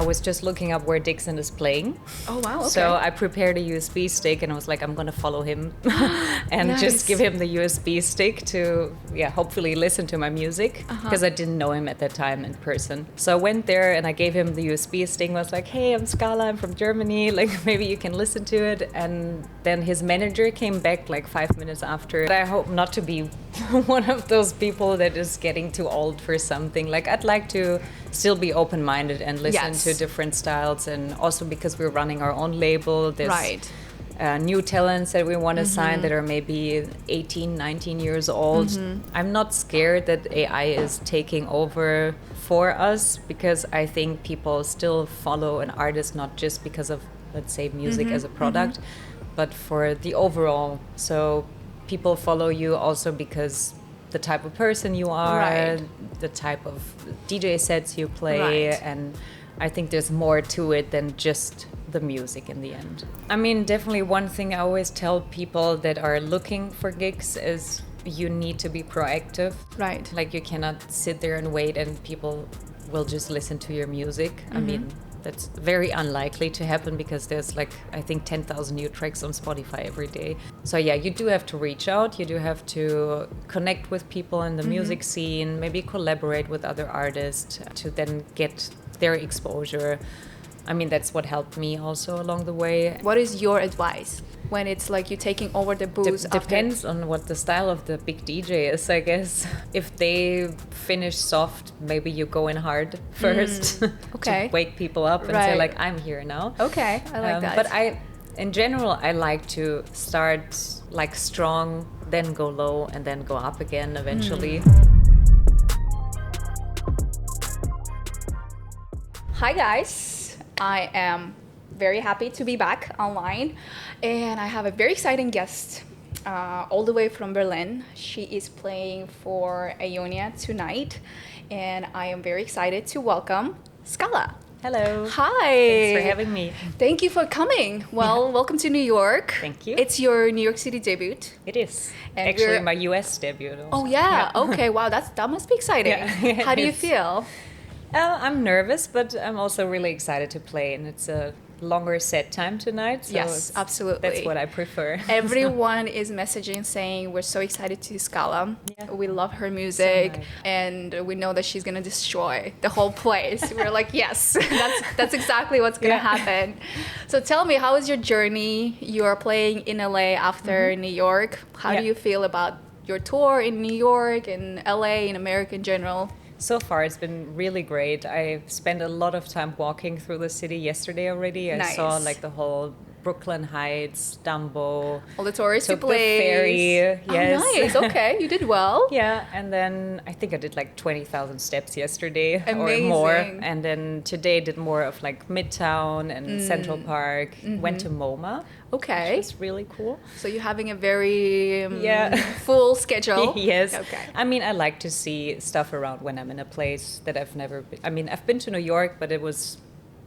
I was just looking up where Dixon is playing. Oh, wow. Okay. So I prepared a USB stick and I was like, I'm going to follow him and Nice. just give him the USB stick to, hopefully listen to my music because I didn't know him at that time in person. So I went there and I gave him the USB stick and was like, hey, I'm Skala, I'm from Germany. Like, maybe you can listen to it. And then his manager came back like 5 minutes after. I hope not to be one of those people that is getting too old for something. Like, I'd like to still be open-minded and listen to different styles, and also because we're running our own label, there's new talents that we want to sign that are maybe 18, 19 years old. I'm not scared that AI is taking over for us, because I think people still follow an artist not just because of, let's say, music as a product, but for the overall. So people follow you also because the type of person you are, the type of DJ sets you play, and I think there's more to it than just the music in the end. I mean, definitely one thing I always tell people that are looking for gigs is you need to be proactive. Right. Like, you cannot sit there and wait and people will just listen to your music. I mean, that's very unlikely to happen because there's like, I think 10,000 new tracks on Spotify every day. So yeah, you do have to reach out. You do have to connect with people in the music scene, maybe collaborate with other artists to then get their exposure. I mean, that's what helped me also along the way. What is your advice when it's like you taking over the booze? Depends on what the style of the big DJ is, I guess. If they finish soft, maybe you go in hard first to wake people up and say like, I'm here now. Okay, I like that. But in general, I like to start like strong, then go low, and then go up again eventually. Hi guys, I am very happy to be back online, and I have a very exciting guest all the way from Berlin. She is playing for Ionia tonight, and I am very excited to welcome Skala. Hello. Hi. Thanks for having me. Thank you for coming. Well, welcome to New York. Thank you. It's your New York City debut. It is. And actually my US debut. Also. Oh yeah. Okay. Wow. That must be exciting. Yeah. How do you feel? I'm nervous, but I'm also really excited to play, and it's a longer set time tonight. So yes, absolutely. That's what I prefer. Everyone is messaging saying we're so excited to see Skala. Yeah. We love her music, so nice. And we know that she's gonna destroy the whole place. We're like, yes, that's exactly what's gonna happen. So tell me, how is your journey? You are playing in LA after New York. How do you feel about your tour in New York and LA, in America in general? So far, it's been really great. I spent a lot of time walking through the city yesterday already. I saw like the whole Brooklyn Heights, Dumbo. All the touristy took place. The ferry. Yes. Oh, nice. Okay, you did well. Yeah, and then I think I did like 20,000 steps yesterday. Amazing. Or more. And then today did more of like Midtown and Central Park. Went to MoMA. Okay. Which was really cool. So you're having a very full schedule. Yes. Okay. I mean, I like to see stuff around when I'm in a place that I've never been. I mean, I've been to New York, but it was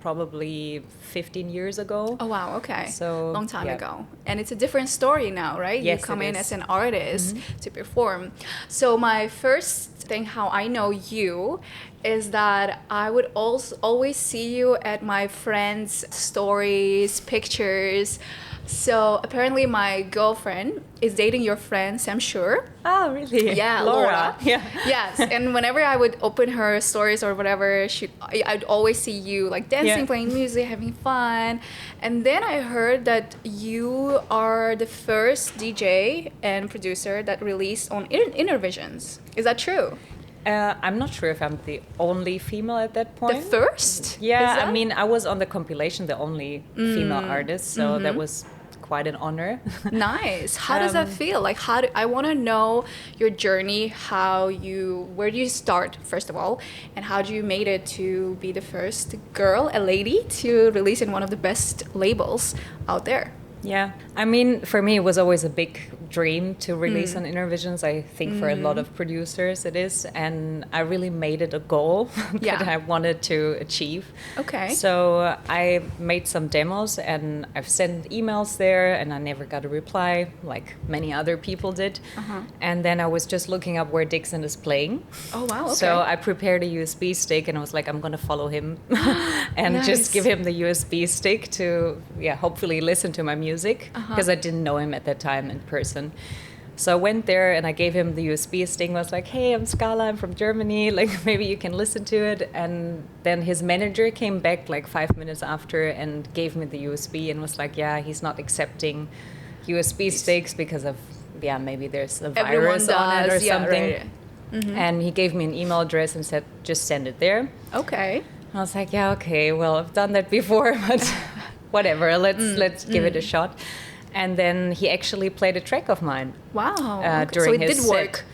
probably 15 years ago. Oh wow, okay. So long time ago. And it's a different story now, right? Yes, you come in as an artist to perform. So my first thing how I know you is that I would also always see you at my friends' stories, pictures. So apparently my girlfriend is dating your friend Sam Shure. Oh, really? Yeah, Laura. Yeah. Yes, and whenever I would open her stories or whatever, I'd always see you like dancing, playing music, having fun. And then I heard that you are the first DJ and producer that released on Innervisions. Is that true? I'm not sure if I'm the only female at that point. The first? Yeah, I mean, I was on the compilation, the only female artist, so that was quite an honor. Nice. How does that feel? Like, I want to know your journey, where do you start, first of all, and how do you made it to be the first girl, a lady, to release in one of the best labels out there? Yeah, I mean, for me, it was always a big dream to release on Innervisions. I think for a lot of producers it is, and I really made it a goal that I wanted to achieve. Okay. So I made some demos and I've sent emails there and I never got a reply like many other people did. And then I was just looking up where Dixon is playing. Oh wow, okay. So I prepared a USB stick and I was like, I'm gonna follow him and just give him the USB stick to hopefully listen to my music, because I didn't know him at that time in person. So I went there and I gave him the USB stick. I was like, hey, I'm Skala, I'm from Germany, like maybe you can listen to it. And then his manager came back like 5 minutes after and gave me the USB and was like, yeah, he's not accepting USB sticks because of maybe there's a virus on it or something. Right. And he gave me an email address and said, just send it there. Okay. I was like, yeah, okay, well, I've done that before, but whatever, let's give it a shot. And then he actually played a track of mine. Wow. During so it his did work. set.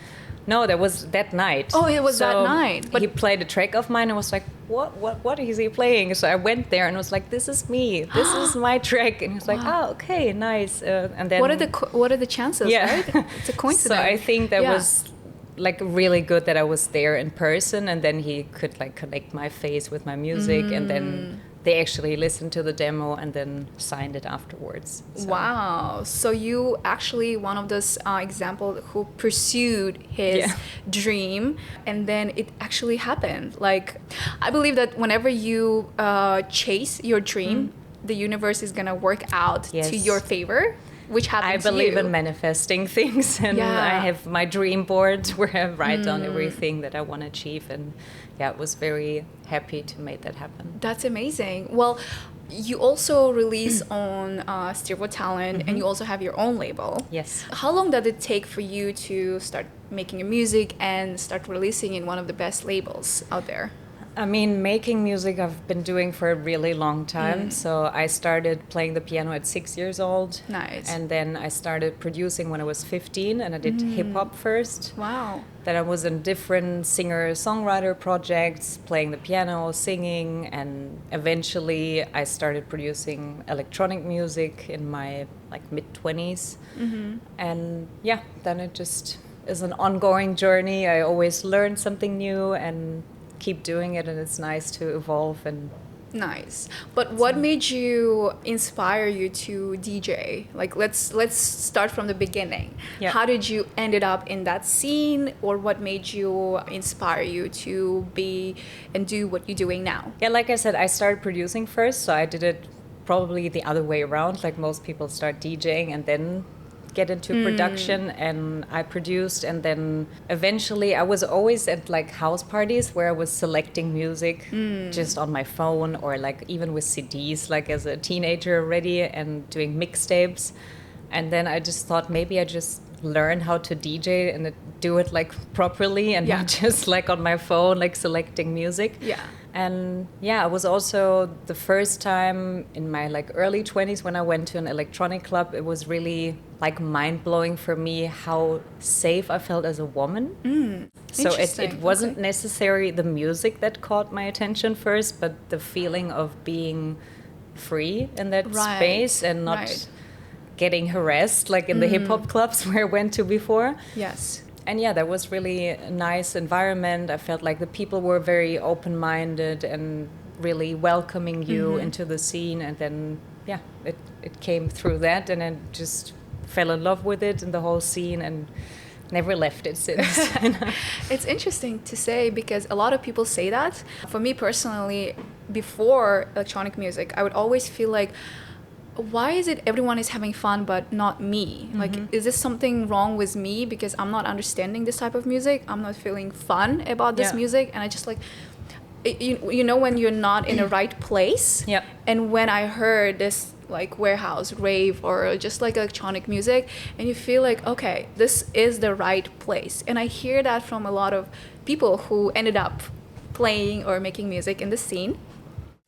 No, that was that night. Oh, it was that night. But he played a track of mine and was like, what is he playing? So I went there and was like, this is me. This is my track. And he was like, oh, okay, nice. And then what are the chances, right? It's a coincidence. So I think that was like really good that I was there in person, and then he could like connect my face with my music, and then they actually listened to the demo and then signed it afterwards. So. Wow. So you actually one of those example who pursued his dream, and then it actually happened. Like, I believe that whenever you chase your dream, the universe is gonna work out to your favor. Which happens to you. I believe in manifesting things, and I have my dream board where I write down everything that I want to achieve, and I was very happy to make that happen. That's amazing. Well, you also release on Stereo Talent, and you also have your own label. Yes. How long did it take for you to start making your music and start releasing in one of the best labels out there? I mean, making music I've been doing for a really long time. So I started playing the piano at 6 years old. Nice. And then I started producing when I was 15, and I did hip-hop first. Wow. Then I was in different singer-songwriter projects, playing the piano, singing, and eventually I started producing electronic music in my like mid-20s. And then it just is an ongoing journey. I always learn something new and keep doing it, and it's nice to evolve. And nice. But what made you inspire you to DJ? Like, let's start from the beginning. How did you ended up in that scene, or what made you inspire you to be and do what you're doing now? Like I said, I started producing first, so I did it probably the other way around. Like most people start DJing and then get into production, and I produced, and then eventually I was always at like house parties where I was selecting music just on my phone, or like even with CDs, like as a teenager already, and doing mixtapes. And then I just thought maybe I just learn how to DJ and do it like properly, and not just like on my phone like selecting music. And it was also the first time in my like early 20s when I went to an electronic club. It was really like mind-blowing for me how safe I felt as a woman. So it wasn't necessarily the music that caught my attention first, but the feeling of being free in that space and not getting harassed like in the hip-hop clubs where I went to before. Yes. And that was really a nice environment. I felt like the people were very open-minded and really welcoming you into the scene. And then, it came through that, and I just fell in love with it and the whole scene, and never left it since. It's interesting to say, because a lot of people say that. For me personally, before electronic music, I would always feel like, why is it everyone is having fun but not me? Like, is this something wrong with me because I'm not understanding this type of music? I'm not feeling fun about this music, and I just like, you know, when you're not in the right place. And when I heard this like warehouse rave or just like electronic music, and you feel like, okay, this is the right place. And I hear that from a lot of people who ended up playing or making music in the scene.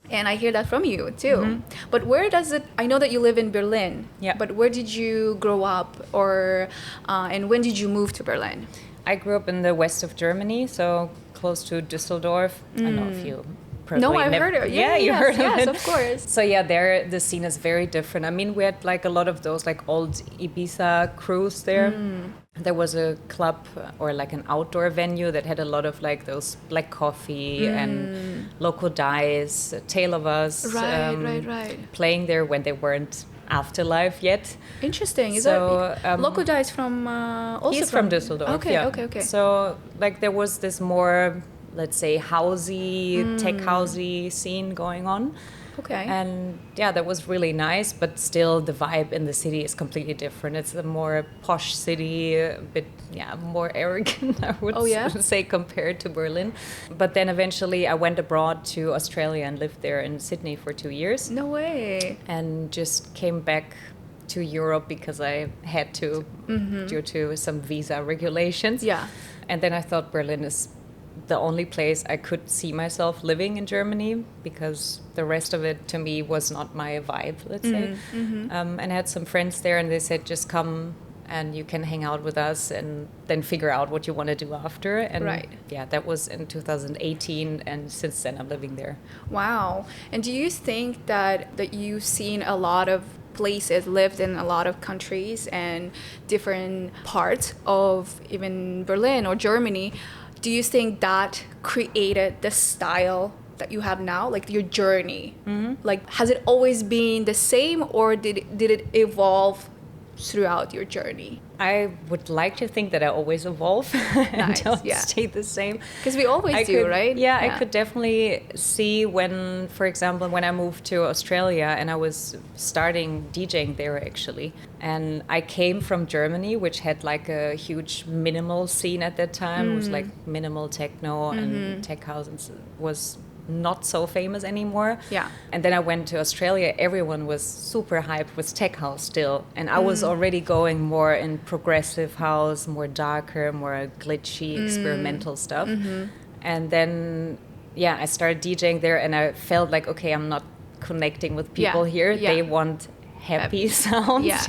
And I hear that from you too. But where does it, I know that you live in Berlin, but where did you grow up, or and when did you move to Berlin? I grew up in the west of Germany, so close to Düsseldorf. I know if you No, I've heard it. Yeah, you heard of yes, it. Of course. So yeah, there the scene is very different. I mean, we had like a lot of those like old Ibiza crews there. There was a club or like an outdoor venue that had a lot of like those black coffee and local dice, Tale of Us, Right. playing there when they weren't Afterlife yet. Interesting. Is So, that Loco is from also He's from Düsseldorf. Okay, yeah. okay. So like there was this more, let's say, housey, tech housey scene going on. Okay. And yeah, that was really nice, but still the vibe in the city is completely different. It's a more posh city, a bit more arrogant, I would say, compared to Berlin. But then eventually I went abroad to Australia and lived there in Sydney for 2 years. No way. And just came back to Europe because I had to due to some visa regulations. Yeah. And then I thought Berlin is the only place I could see myself living in Germany, because the rest of it to me was not my vibe, let's say. And I had some friends there and they said, just come and you can hang out with us and then figure out what you want to do after. And yeah, that was in 2018, and since then I'm living there. Wow. And do you think that you've seen a lot of places, lived in a lot of countries and different parts of even Berlin or Germany, do you think that created the style that you have now, like your journey? Like, has it always been the same, or did it evolve throughout your journey? I would like to think that I always evolve and don't stay the same. Because we always do, right? Yeah, I could definitely see when, for example, when I moved to Australia and I was starting DJing there actually. And I came from Germany, which had like a huge minimal scene at that time. It was like minimal techno and tech house was not so famous anymore. Yeah. And then I went to Australia. Everyone was super hyped with tech house still. And I was already going more in progressive house, more darker, more glitchy, experimental stuff. And then, I started DJing there and I felt like, okay, I'm not connecting with people here. Yeah. They want happy sounds,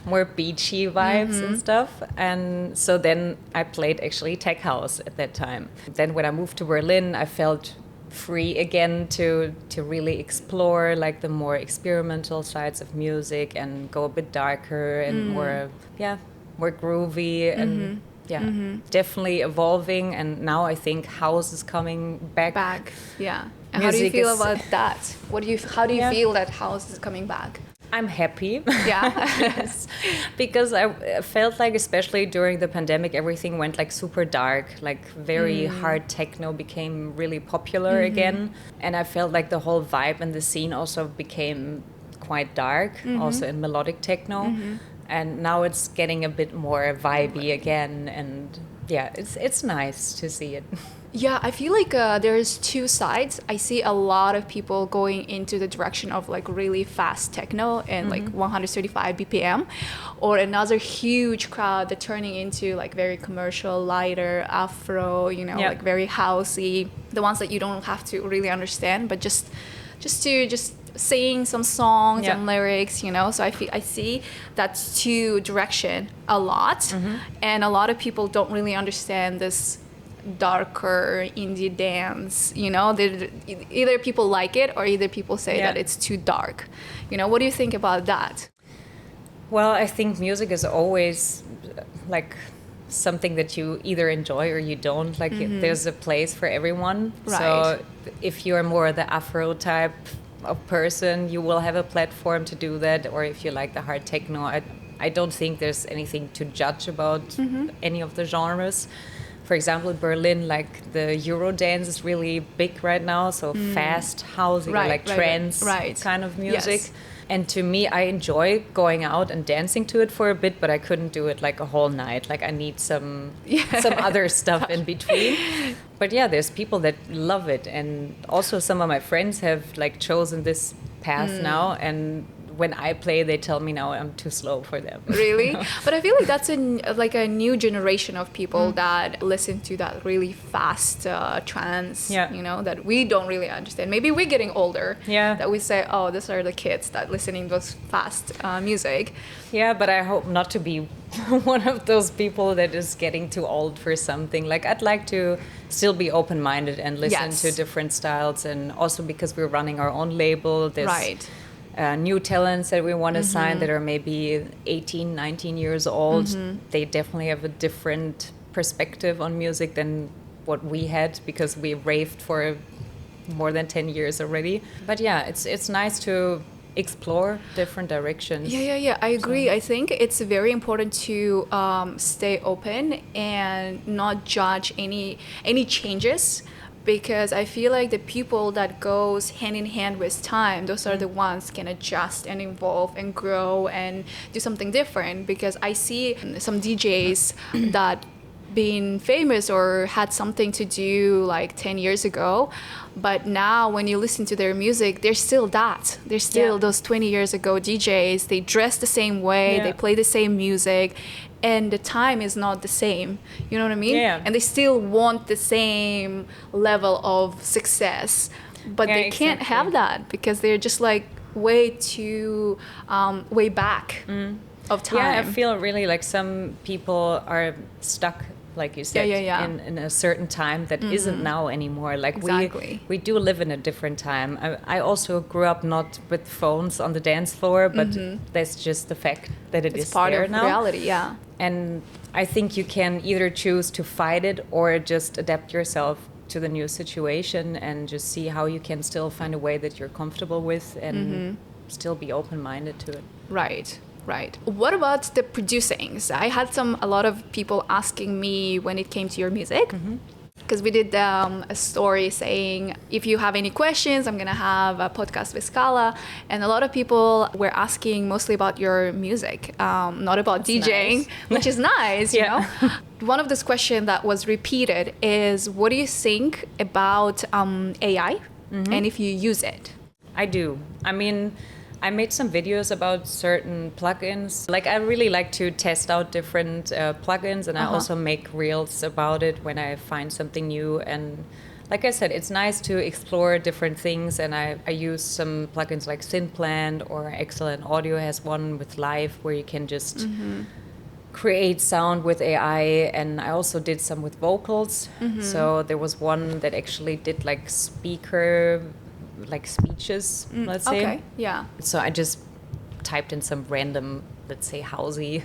more beachy vibes and stuff. And so then I played actually tech house at that time. Then when I moved to Berlin, I felt free again to really explore like the more experimental sides of music and go a bit darker and more groovy and definitely evolving. And now I think house is coming back. And how do you feel about that? How do you feel that house is coming back? I'm happy. Yeah. Yes. Because I felt like, especially during the pandemic, everything went like super dark, like very hard techno became really popular again. And I felt like the whole vibe and the scene also became quite dark, also in melodic techno. And now it's getting a bit more vibey again. And yeah, it's nice to see it. Yeah, I feel like there's two sides. I see a lot of people going into the direction of like really fast techno and like 135 BPM, or another huge crowd that turning into like very commercial, lighter, Afro, like very housey. The ones that you don't have to really understand, but just sing some songs and lyrics, So I see that two direction a lot, and a lot of people don't really understand this darker indie dance, either people like it or either people say that it's too dark. What do you think about that? Well, I think music is always like something that you either enjoy or you don't. Like there's a place for everyone. Right. So if you're more the Afro type of person, you will have a platform to do that. Or if you like the hard techno, I don't think there's anything to judge about any of the genres. For example, in Berlin, like the Eurodance is really big right now, so fast housing, trance kind of music. Yes. And to me, I enjoy going out and dancing to it for a bit, but I couldn't do it like a whole night. Like I need some other stuff in between. But yeah, there's people that love it, and also some of my friends have like chosen this path now, and when I play, they tell me now I'm too slow for them. Really? But I feel like that's a new generation of people that listen to that really fast trance, you know, that we don't really understand. Maybe we're getting older. Yeah. That we say, oh, these are the kids that listening those fast music. Yeah, but I hope not to be one of those people that is getting too old for something. Like, I'd like to still be open-minded and listen to different styles. And also because we're running our own label, there's new talents that we want to sign that are maybe 18, 19 years old. They definitely have a different perspective on music than what we had, because we raved for more than 10 years already. But yeah, it's nice to explore different directions. Yeah, I agree. So I think it's very important to stay open and not judge any changes, because I feel like the people that goes hand in hand with time, those are the ones can adjust and evolve and grow and do something different. Because I see some DJs that being famous or had something to do like 10 years ago, but now when you listen to their music, they're still that. They're still those 20 years ago DJs. They dress the same way, they play the same music, and the time is not the same. You know what I mean? Yeah. And they still want the same level of success, but they can't have that because they're just like way too way back of time. Yeah, I feel really like some people are stuck, like you said, in a certain time that isn't now anymore. Like we do live in a different time. I also grew up not with phones on the dance floor, but that's just the fact that it's part there of now. Reality, yeah. And I think you can either choose to fight it or just adapt yourself to the new situation and just see how you can still find a way that you're comfortable with and still be open-minded to it. Right. What about the producing? So I had a lot of people asking me when it came to your music, because we did a story saying, if you have any questions, I'm going to have a podcast with Skala. And a lot of people were asking mostly about your music, not about DJing, which is nice, you know. One of those questions that was repeated is, what do you think about AI and if you use it? I do. I mean, I made some videos about certain plugins. Like, I really like to test out different plugins, and I also make reels about it when I find something new. And like I said, it's nice to explore different things, and I use some plugins like Synthplant, or Excellent Audio has one with Live where you can just create sound with AI. And I also did some with vocals. So there was one that actually did like speeches, let's say. Okay, yeah. So I just typed in some random, let's say, housey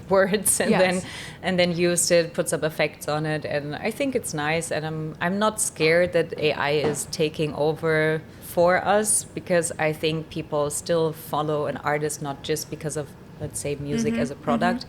words, and then used it, put some effects on it, and I think it's nice. And I'm not scared that AI is taking over for us, because I think people still follow an artist not just because of, let's say, music as a product,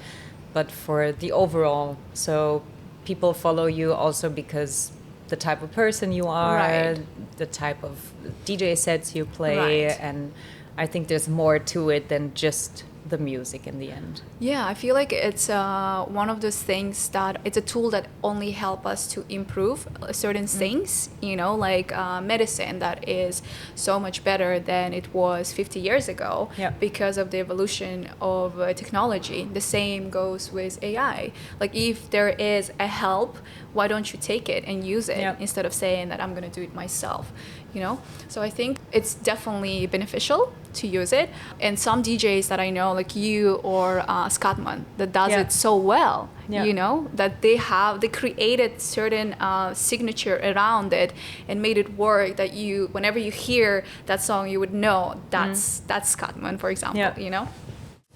but for the overall. So people follow you also because the type of person you are, the type of DJ sets you play, and I think there's more to it than just the music in the end. Yeah, I feel like it's one of those things that it's a tool that only help us to improve certain things, you know, like medicine that is so much better than it was 50 years ago because of the evolution of technology. The same goes with AI. Like, if there is a help, why don't you take it and use it instead of saying that I'm going to do it myself, you know? So I think it's definitely beneficial to use it. And some DJs that I know, like you or Scottman, that does it so well, you know, that they created certain signature around it and made it work, that you, whenever you hear that song, you would know that's Scottman, for example, you know?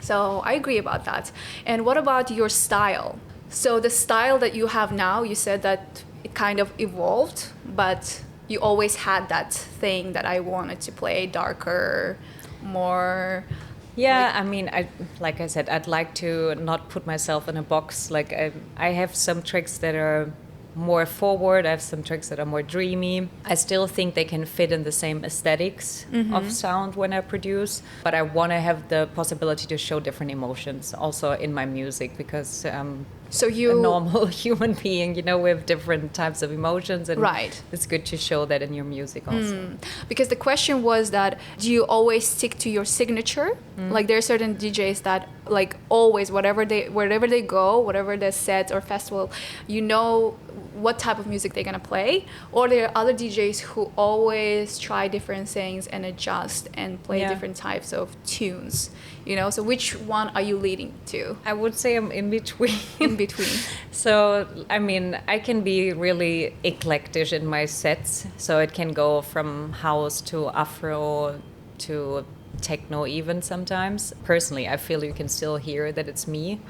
So I agree about that. And what about your style? So the style that you have now, you said that it kind of evolved, but you always had that thing that I wanted to play darker, more. Yeah, I mean, like I said, I'd like to not put myself in a box. Like, I have some tracks that are more forward. I have some tracks that are more dreamy. I still think they can fit in the same aesthetics of sound when I produce, but I want to have the possibility to show different emotions also in my music, because So a normal human being, you know, with different types of emotions, and Right. it's good to show that in your music also. Because the question was that, do you always stick to your signature? Like there are certain DJs that like always, wherever they go, whatever the set or festival, you know what type of music they're gonna play, or there are other DJs who always try different things and adjust and play different types of tunes, you know. So which one are you leading to? I would say I'm in between. In between. So, I mean, I can be really eclectic in my sets. So it can go from house to Afro to techno even sometimes. Personally, I feel you can still hear that it's me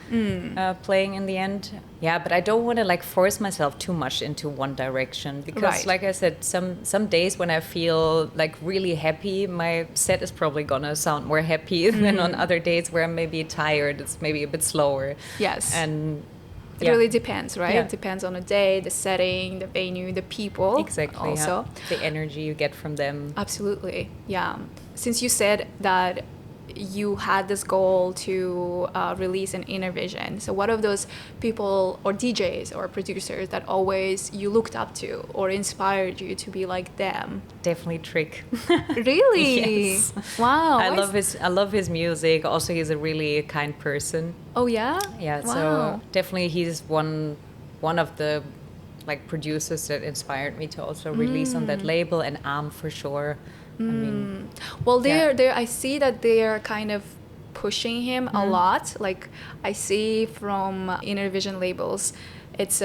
playing in the end. Yeah, but I don't want to like force myself too much into one direction because, like I said, some days when I feel like really happy, my set is probably gonna sound more happy than on other days where I'm maybe tired. It's maybe a bit slower. Yes. And it really depends, right? It depends on the day, the setting, the venue, the people. Exactly. Also, the energy you get from them. Absolutely. Yeah. Since you said that you had this goal to release an Innervision, so what of those people or DJs or producers that always you looked up to or inspired you to be like them? Definitely Trick. Really? Yes. Wow. I love his music. Also, he's a really kind person. Oh yeah? Yeah. Wow. So definitely he's one of the like producers that inspired me to also release on that label, and Arm for sure. I mean, well, they're I see that they're kind of pushing him a lot. Like I see from Innervision labels, it's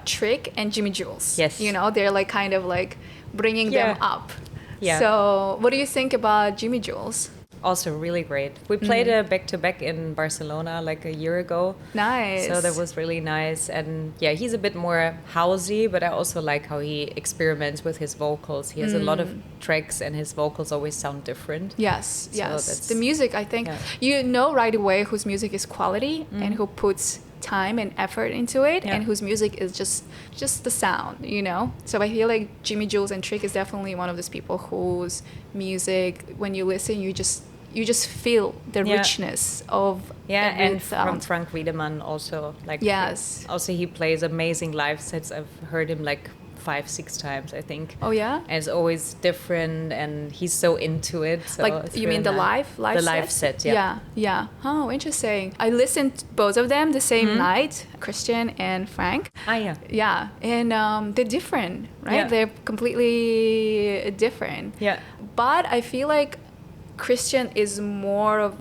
Trick and Jimmy Jules. Yes. You know, they're like kind of like bringing them up. Yeah. So what do you think about Jimmy Jules? Also really great. We played a back-to-back in Barcelona like a year ago. Nice. So that was really nice. And yeah, he's a bit more housey, but I also like how he experiments with his vocals. He has a lot of tracks and his vocals always sound different. Yes, So yes. The music, I think, you know right away whose music is quality and who puts time and effort into it, and whose music is just the sound, you know. So I feel like Jimmy Jules and Trick is definitely one of those people whose music, when you listen, you just feel the richness of and sound. from Frank Wiedemann also, like, also he plays amazing live sets. I've heard him like 5-6 times, I think. Oh yeah. And it's always different, and he's so into it. So like you mean the live the live set? Yeah. Oh, interesting. I listened to both of them the same night, Christian and Frank. Yeah, and they're different, right? They're completely different. Yeah. But I feel like Christian is more of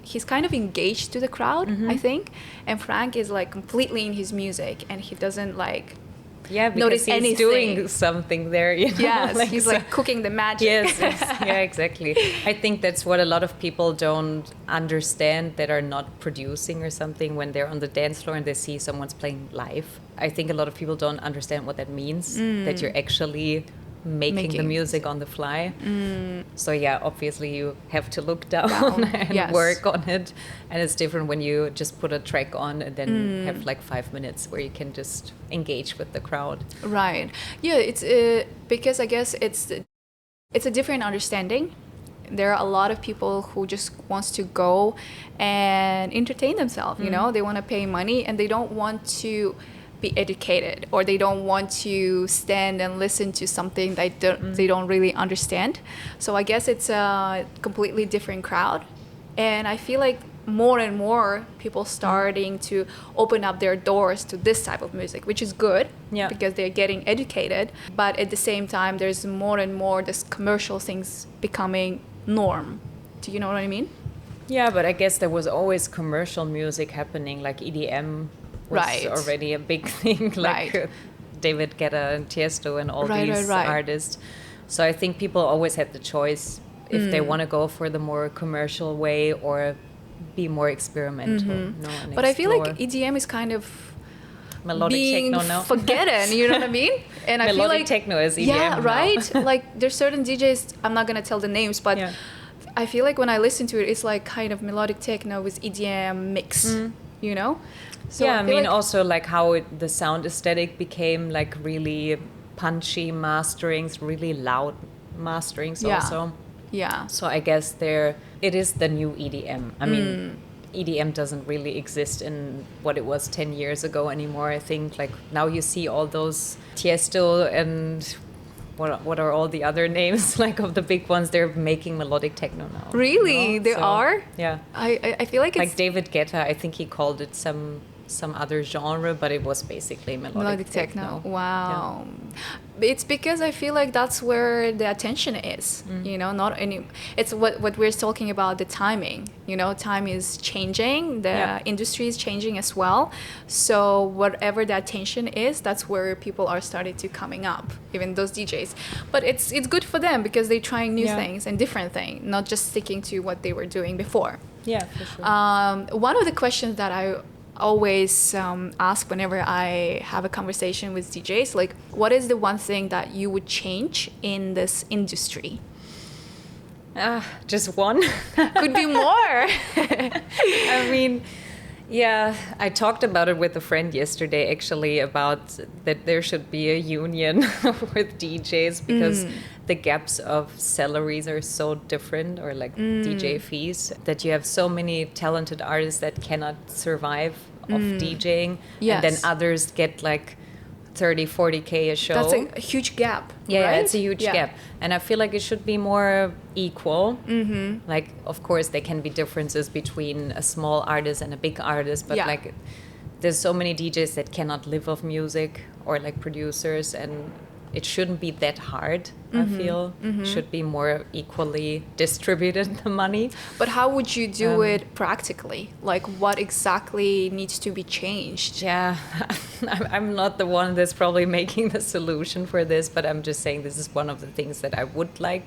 he's kind of engaged to the crowd, I think, and Frank is like completely in his music, and he doesn't like because notice he's anything. Doing something there, you know? Yes, like, he's like cooking the magic. Yeah, exactly. I think that's what a lot of people don't understand that are not producing or something when they're on the dance floor and they see someone's playing live. I think a lot of people don't understand what that means, that you're actually making the music on the fly. So yeah, obviously you have to look down and work on it, and it's different when you just put a track on and then have like 5 minutes where you can just engage with the crowd. Right. Yeah, it's because I guess it's a different understanding. There are a lot of people who just wants to go and entertain themselves, you know. They want to pay money and they don't want to be educated, or they don't want to stand and listen to something that they don't really understand. So I guess it's a completely different crowd, and I feel like more and more people starting to open up their doors to this type of music, which is good because they're getting educated. But at the same time, there's more and more this commercial things becoming norm. Do you know what I mean? Yeah, but I guess there was always commercial music happening, like EDM was already a big thing, like David Guetta and Tiesto and all these artists. So I think people always had the choice if they want to go for the more commercial way or be more experimental. But I feel like EDM is kind of melodic being techno now. Forgotten, you know what I mean? And I feel like techno is EDM yeah, now. Right? Like there's certain DJs, I'm not gonna tell the names, but I feel like when I listen to it, it's like kind of melodic techno with EDM mix, you know? So I mean, like also like how the sound aesthetic became like really punchy masterings, really loud masterings also. Yeah. So I guess it is the new EDM. I mean, EDM doesn't really exist in what it was 10 years ago anymore. I think like now you see all those Tiesto and what are all the other names like of the big ones? They're making melodic techno now. Really? They are? Yeah. I feel like it's... Like David Guetta, I think he called it some other genre, but it was basically melodic techno. Wow. Yeah. It's because I feel like that's where the attention is, you know, not any... It's what we're talking about, the timing. You know, time is changing, the industry is changing as well. So whatever the attention is, that's where people are starting to coming up, even those DJs. But it's good for them because they're trying new things and different things, not just sticking to what they were doing before. Yeah, for sure. One of the questions that I always ask whenever I have a conversation with DJs, like, what is the one thing that you would change in this industry? Just one? Could be more. I mean, yeah, I talked about it with a friend yesterday, actually, about that there should be a union with DJs because the gaps of salaries are so different, or like DJ fees, that you have so many talented artists that cannot survive of DJing. Yes. And then others get like 30, 40K a show. That's a huge gap. Yeah, right? it's a huge gap. And I feel like it should be more equal. Like, of course, there can be differences between a small artist and a big artist, but like, there's so many DJs that cannot live off music, or like producers, and it shouldn't be that hard, I feel. It should be more equally distributed, the money. But how would you do it practically? Like, what exactly needs to be changed? Yeah, I'm not the one that's probably making the solution for this, but I'm just saying this is one of the things that I would like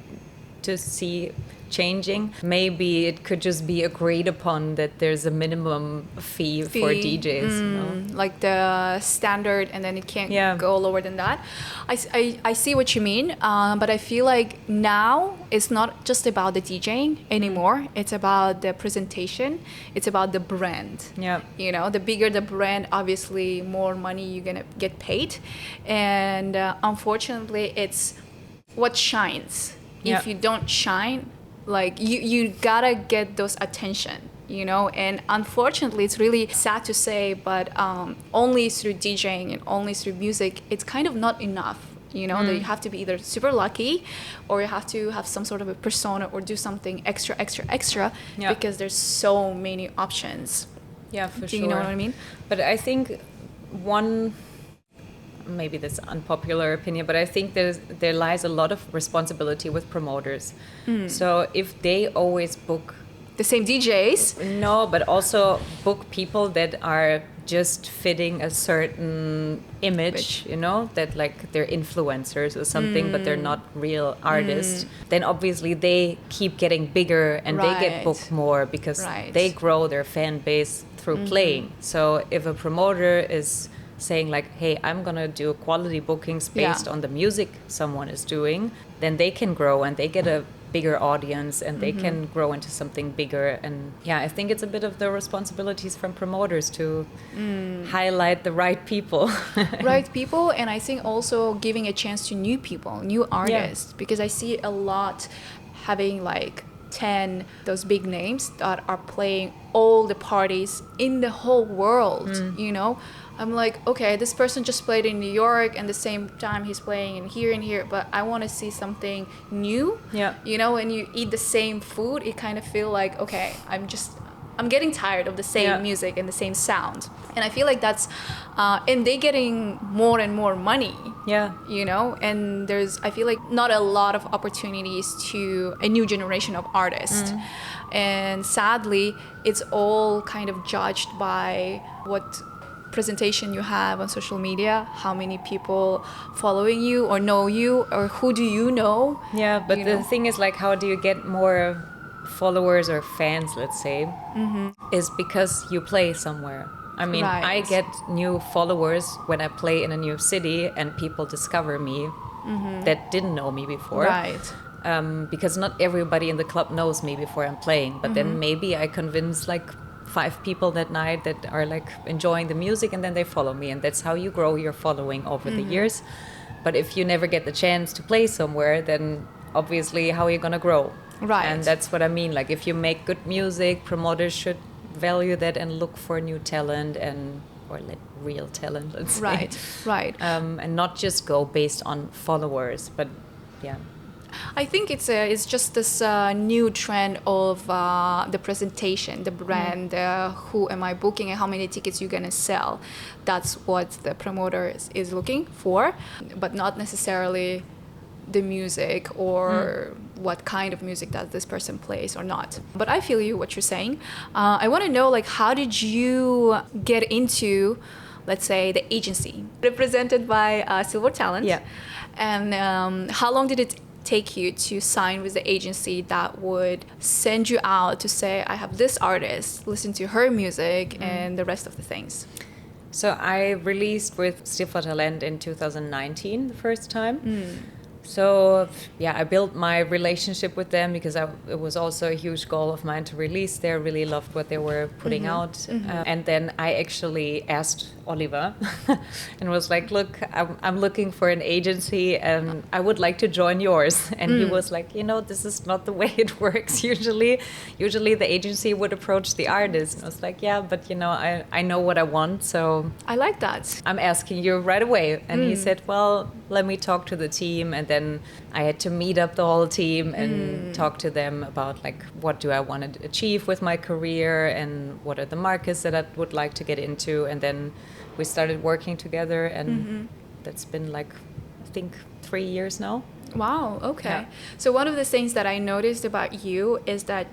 to see changing. Maybe it could just be agreed upon that there's a minimum fee for DJs. You know? Like the standard, and then it can't go lower than that. I see what you mean, but I feel like now it's not just about the DJing anymore. It's about the presentation. It's about the brand. Yeah. You know, the bigger the brand, obviously more money you're gonna get paid, and unfortunately, it's what shines. If you don't shine, like you gotta get those attention, you know. And unfortunately, it's really sad to say, but only through DJing and only through music, it's kind of not enough, you know. That you have to be either super lucky, or you have to have some sort of a persona, or do something extra because there's so many options. Yeah, for sure. Do you know what I mean? But I think maybe this unpopular opinion, but I think there lies a lot of responsibility with promoters. So if they always book the same DJs, no, but also book people that are just fitting a certain image, you know, that like they're influencers or something, but they're not real artists, then obviously they keep getting bigger and they get booked more because they grow their fan base through playing. So if a promoter is saying like, hey, I'm gonna do quality bookings based on the music someone is doing, then they can grow and they get a bigger audience and they can grow into something bigger. And yeah, I think it's a bit of the responsibilities from promoters to highlight the right people. Right people, and I think also giving a chance to new people, new artists, because I see a lot having like 10 those big names that are playing all the parties in the whole world, you know. I'm like, okay, this person just played in New York, and the same time he's playing in here, but I want to see something new. Yeah. You know, when you eat the same food, you kind of feel like, okay, I'm getting tired of the same music and the same sound. And I feel like that's, and they're getting more and more money. Yeah. You know, and I feel like not a lot of opportunities to a new generation of artists. And sadly, it's all kind of judged by what presentation you have on social media, how many people following you or know you, or who do you know. Yeah, but the thing is, like, how do you get more followers or fans, let's say, is because you play somewhere. I mean, I get new followers when I play in a new city and people discover me that didn't know me before. Right. Because not everybody in the club knows me before I'm playing, but then maybe I convince like 5 people that night that are like enjoying the music, and then they follow me, and that's how you grow your following over the years. But if you never get the chance to play somewhere, then obviously how are you gonna grow? Right. And that's what I mean, like if you make good music, promoters should value that and look for new talent or like real talent, let's say. Right. And not just go based on followers, but yeah. I think it's just this new trend of the presentation, the brand, who am I booking and how many tickets you're gonna sell. That's what the promoter is looking for, but not necessarily the music or what kind of music that this person plays or not. But I feel you what you're saying. I want to know, like, how did you get into, let's say, the agency represented by Silver Talent? Yeah. And how long did it take you to sign with the agency that would send you out to say, I have this artist, listen to her music and the rest of the things? So I released with Silver Talent in 2019 the first time. So yeah, I built my relationship with them because it was also a huge goal of mine to release there. Really loved what they were putting out. And then I actually asked Oliver and was like, look, I'm looking for an agency and I would like to join yours. And he was like, this is not the way it works usually. Usually the agency would approach the artist. And I was like, yeah, but I know what I want. So I like that. I'm asking you right away. And he said, well, let me talk to the team. And then I had to meet up the whole team and talk to them about like, what do I want to achieve with my career and what are the markets that I would like to get into. And then we started working together and that's been like, I think 3 years now. Wow, okay. Yeah. So one of the things that I noticed about you is that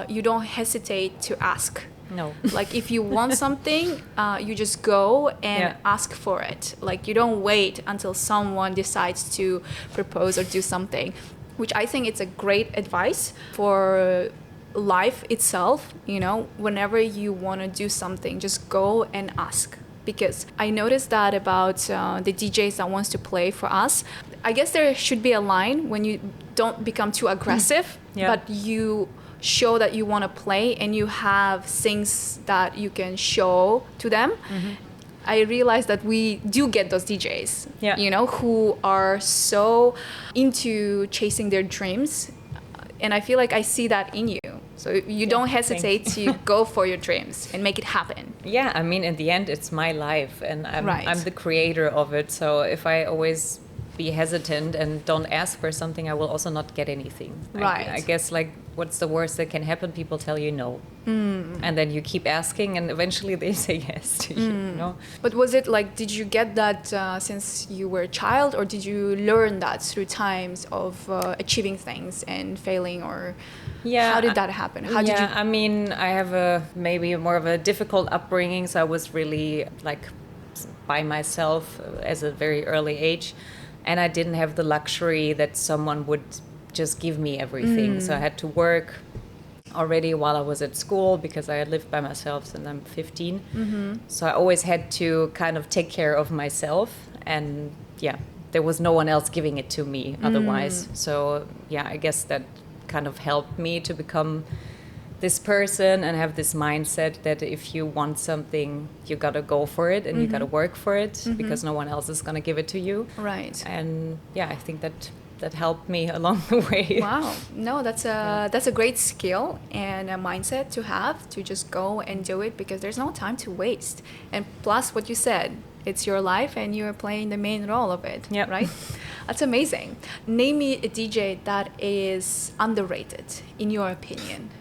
you don't hesitate to ask. No. Like if you want something, you just go and ask for it. Like you don't wait until someone decides to propose or do something, which I think it's a great advice for life itself. Whenever you want to do something, just go and ask. Because I noticed that about the DJs that wants to play for us. I guess there should be a line when you don't become too aggressive, but you show that you want to play and you have things that you can show to them. I realized that we do get those DJs, who are so into chasing their dreams. And I feel like I see that in you. So you don't hesitate to go for your dreams and make it happen. Yeah, I mean, in the end, it's my life and I'm the creator of it. So if I always be hesitant and don't ask for something, I will also not get anything. Right. I guess, like, what's the worst that can happen? People tell you no. And then you keep asking and eventually they say yes to you. But was it like, did you get that since you were a child, or did you learn that through times of achieving things and failing, or how did that happen? How did you? I mean, I have maybe more of a difficult upbringing, so I was really like by myself as a very early age. And I didn't have the luxury that someone would just give me everything. So I had to work already while I was at school because I had lived by myself since I'm 15. So I always had to kind of take care of myself. And there was no one else giving it to me otherwise. So I guess that kind of helped me to become this person and have this mindset that if you want something, you gotta go for it and you gotta work for it because no one else is gonna give it to you. Right. And I think that helped me along the way. Wow. No, that's a great skill and a mindset to have, to just go and do it, because there's no time to waste. And plus what you said, it's your life and you're playing the main role of it, right? That's amazing. Name me a DJ that is underrated in your opinion.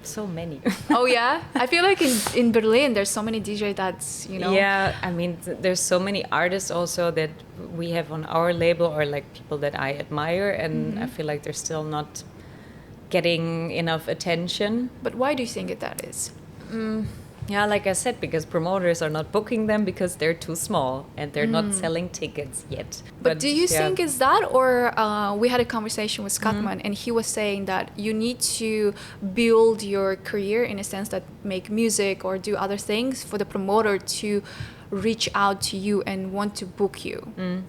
So many. Oh yeah? I feel like in Berlin there's so many DJ that's, Yeah, I mean, there's so many artists also that we have on our label, or like people that I admire, and I feel like they're still not getting enough attention. But why do you think that is? Yeah, like I said, because promoters are not booking them because they're too small and they're not selling tickets yet. But do you think it's that, or we had a conversation with Scottman and he was saying that you need to build your career in a sense that make music or do other things for the promoter to reach out to you and want to book you.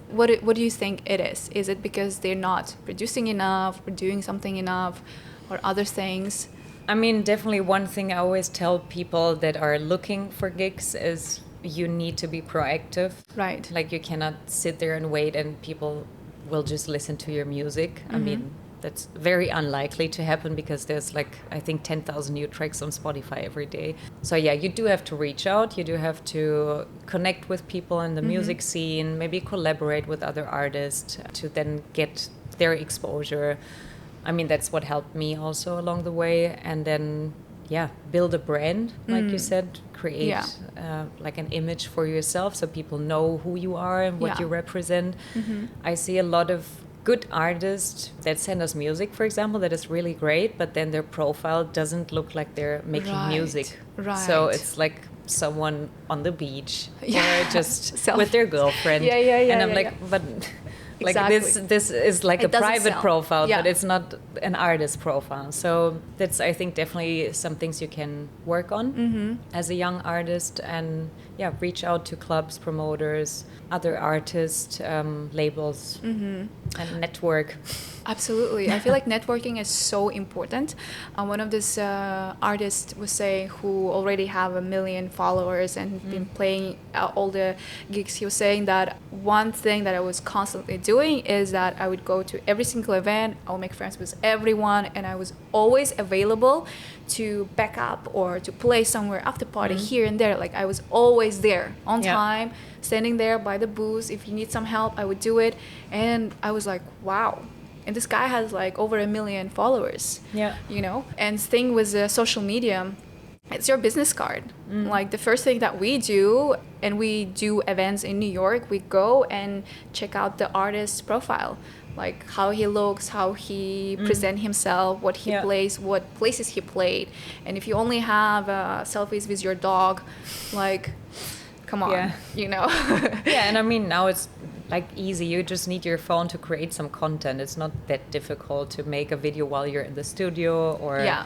What do you think it is? Is it because they're not producing enough or doing something enough or other things? I mean, definitely one thing I always tell people that are looking for gigs is you need to be proactive. Right. Like you cannot sit there and wait and people will just listen to your music. I mean, that's very unlikely to happen because there's like, I think 10,000 new tracks on Spotify every day. So yeah, you do have to reach out. You do have to connect with people in the music scene, maybe collaborate with other artists to then get their exposure. I mean, that's what helped me also along the way. And then, yeah, build a brand, like you said, create like an image for yourself so people know who you are and what you represent. I see a lot of good artists that send us music, for example, that is really great, but then their profile doesn't look like they're making music. So it's like someone on the beach or just with their girlfriend. And I'm like, but like this is like a private profile, but it's not an artist profile. So that's, I think, definitely some things you can work on as a young artist, and reach out to clubs, promoters, other artists, labels, and network. Absolutely. I feel like networking is so important. One of these artists was saying, who already have 1 million followers and been playing all the gigs, he was saying that one thing that I was constantly doing is that I would go to every single event, I'll make friends with everyone, and I was always available to back up or to play somewhere after party here and there. Like I was always there on time, standing there by the booth. If you need some help, I would do it. And I was like, wow. And this guy has like over 1 million followers, you know? And thing with social media, it's your business card. Like the first thing that we do, and we do events in New York, we go and check out the artist's profile, like how he looks, how he present himself, what he plays, what places he played. And if you only have selfies with your dog, like, come on, you know? And I mean, now it's like easy. You just need your phone to create some content. It's not that difficult to make a video while you're in the studio or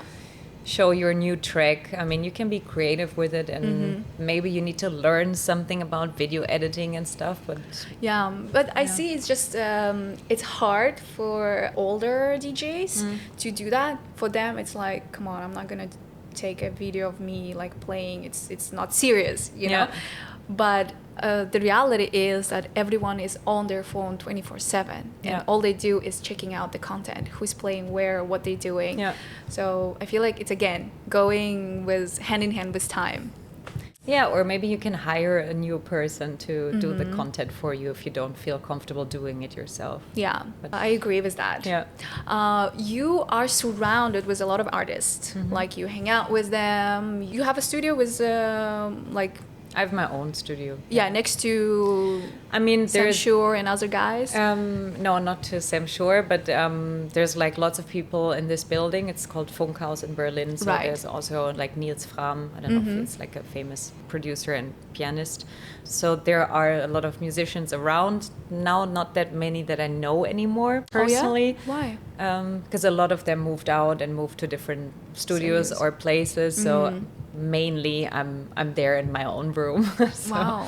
show your new track. I mean, you can be creative with it, and maybe you need to learn something about video editing and stuff, but I see it's just it's hard for older DJs to do that. For them, it's like, come on, I'm not gonna take a video of me like playing. It's not serious, you know. But the reality is that everyone is on their phone 24/7, and all they do is checking out the content, who's playing where, what they're doing. So I feel like it's, again, going with hand in hand with time. Or maybe you can hire a new person to do the content for you if you don't feel comfortable doing it yourself. But I agree with that. You are surrounded with a lot of artists. Like you hang out with them. You have a studio with like... I have my own studio. Next to Sam Shure and other guys? No, not to Sam Shure, but there's like lots of people in this building. It's called Funkhaus in Berlin. So there's also like Niels Fram. I don't know if he's like a famous producer and pianist. So there are a lot of musicians around. Now, not that many that I know anymore, personally. Why? Because a lot of them moved out and moved to different studios or places. So mainly I'm there in my own room. Wow.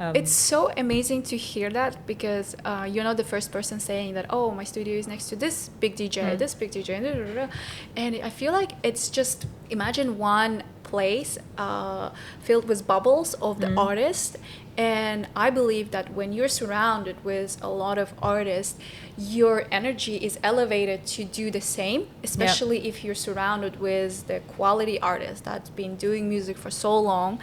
It's so amazing to hear that, because you're not the first person saying that, oh, my studio is next to this big DJ, this big DJ, and I feel like it's just, imagine one place filled with bubbles of the artist. And I believe that when you're surrounded with a lot of artists, your energy is elevated to do the same, especially if you're surrounded with the quality artists that's been doing music for so long.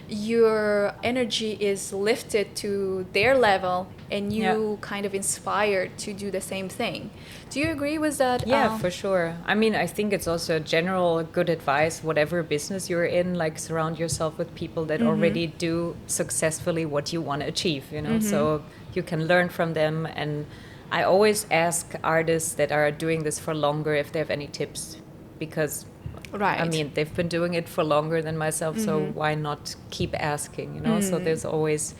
Your energy is lifted to their level, and you kind of inspired to do the same thing. Do you agree with that? Yeah, for sure. I mean, I think it's also general good advice, whatever business you're in, like surround yourself with people that already do successfully what you want to achieve, you know, so you can learn from them. And I always ask artists that are doing this for longer if they have any tips, because I mean, they've been doing it for longer than myself, so why not keep asking, you know? So there's always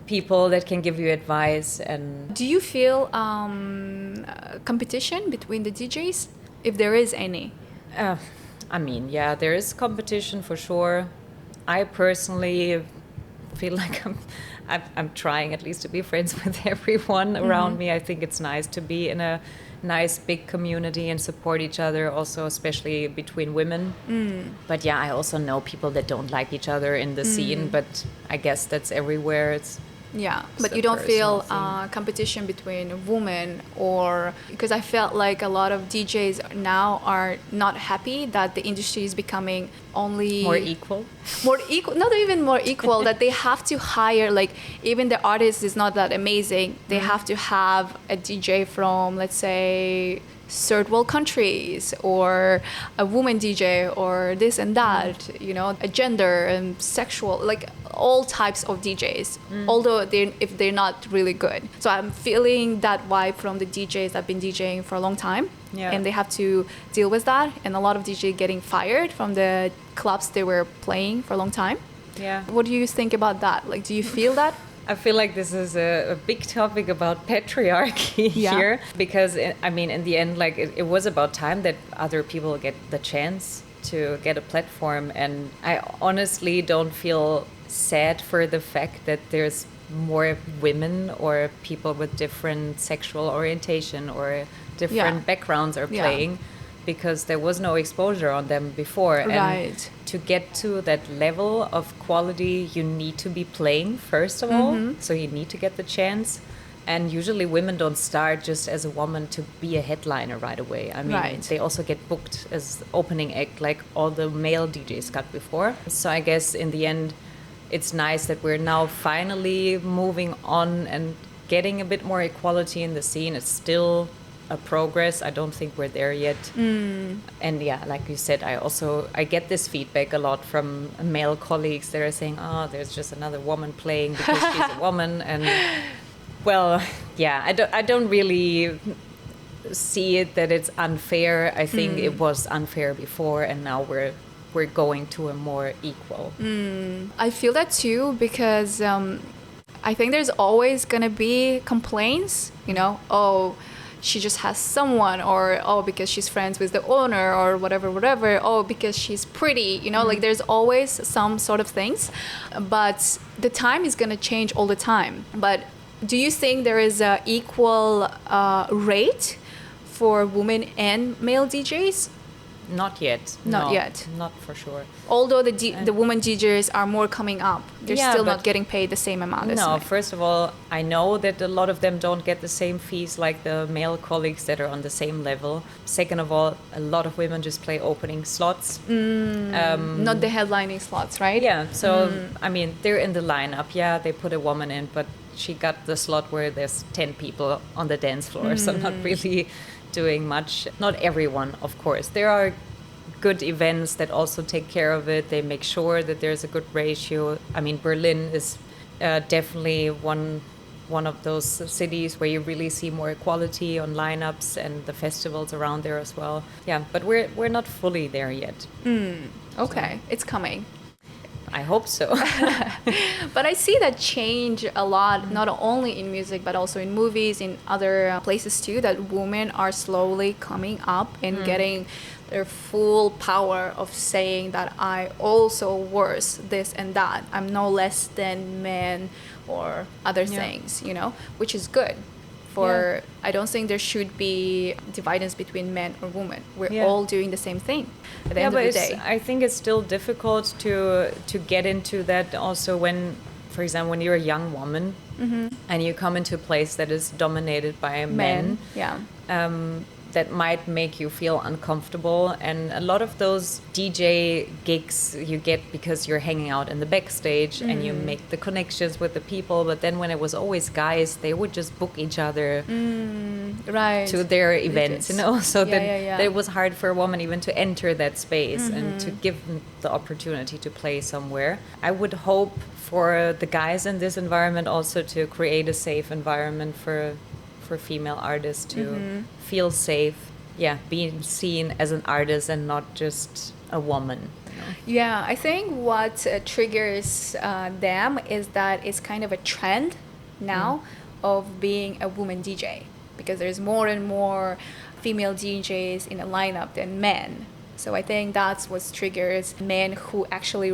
people that can give you advice. And do you feel competition between the DJs, if there is any? I mean, there is competition for sure. I personally feel like I'm trying at least to be friends with everyone around me. I think it's nice to be in a nice big community and support each other, also especially between women. But I also know people that don't like each other in the scene, but I guess that's everywhere. It's Yeah, but a you don't feel personal thing. competition between women, or because I felt like a lot of DJs now are not happy that the industry is becoming only More equal. more equal, not even more equal, that they have to hire, like, even the artist is not that amazing, they have to have a DJ from, let's say, third world countries, or a woman DJ, or this and that, you know, a gender and sexual, like all types of DJs, although if they're not really good. So I'm feeling that vibe from the DJs that have been DJing for a long time, and they have to deal with that, and a lot of DJs getting fired from the clubs they were playing for a long time. Yeah. What do you think about that? Like, do you feel that? I feel like this is a big topic about patriarchy here, because I mean, in the end, like it was about time that other people get the chance to get a platform, and I honestly don't feel sad for the fact that there's more women or people with different sexual orientation or different backgrounds are playing, because there was no exposure on them before. And to get to that level of quality, you need to be playing first of all. So you need to get the chance. And usually women don't start just as a woman to be a headliner right away. I mean, they also get booked as opening act like all the male DJs got before. So I guess in the end, it's nice that we're now finally moving on and getting a bit more equality in the scene. It's still a progress. I don't think we're there yet. And yeah, like you said, I get this feedback a lot from male colleagues that are saying, oh, there's just another woman playing because she's a woman. And well, yeah, I don't really see it that it's unfair. I think it was unfair before, and now we're going to a more equal. I feel that too, because I think there's always gonna be complaints, you know, oh, she just has someone, or oh, because she's friends with the owner, or whatever, oh, because she's pretty, you know, like there's always some sort of things, but the time is gonna change all the time. But do you think there is a equal rate for women and male DJs? Not yet. Not No, yet. Not for sure. Although the women DJs are more coming up, they're still not getting paid the same amount as No, men. first of all, I know that a lot of them don't get the same fees like the male colleagues that are on the same level. Second of all, a lot of women just play opening slots. Not the headlining slots, right? Yeah, so, I mean, they're in the lineup. Yeah, they put a woman in, but she got the slot where there's 10 people on the dance floor, so not really doing much. Not everyone, of course. There are good events that also take care of it. They make sure that there's a good ratio. I mean, Berlin is definitely one of those cities where you really see more equality on lineups, and the festivals around there as well. Yeah, but we're not fully there yet. Okay, it's coming. I hope so. But I see that change a lot, not only in music, but also in movies, in other places too, that women are slowly coming up and getting their full power of saying that I also worth this and that. I'm no less than men or other things, you know, which is good. I don't think there should be divisions between men or women. We're all doing the same thing at the end of the day. I think it's still difficult to get into that also when, for example, when you're a young woman and you come into a place that is dominated by men. That might make you feel uncomfortable, and a lot of those DJ gigs you get because you're hanging out in the backstage and you make the connections with the people, but then when it was always guys, they would just book each other to their events, you know, so that it was hard for a woman even to enter that space and to give them the opportunity to play somewhere. I would hope for the guys in this environment also to create a safe environment for female artists to feel safe, being seen as an artist and not just a woman. You know? Yeah, I think what triggers them is that it's kind of a trend now of being a woman DJ, because there's more and more female DJs in a lineup than men. So I think that's what triggers men who actually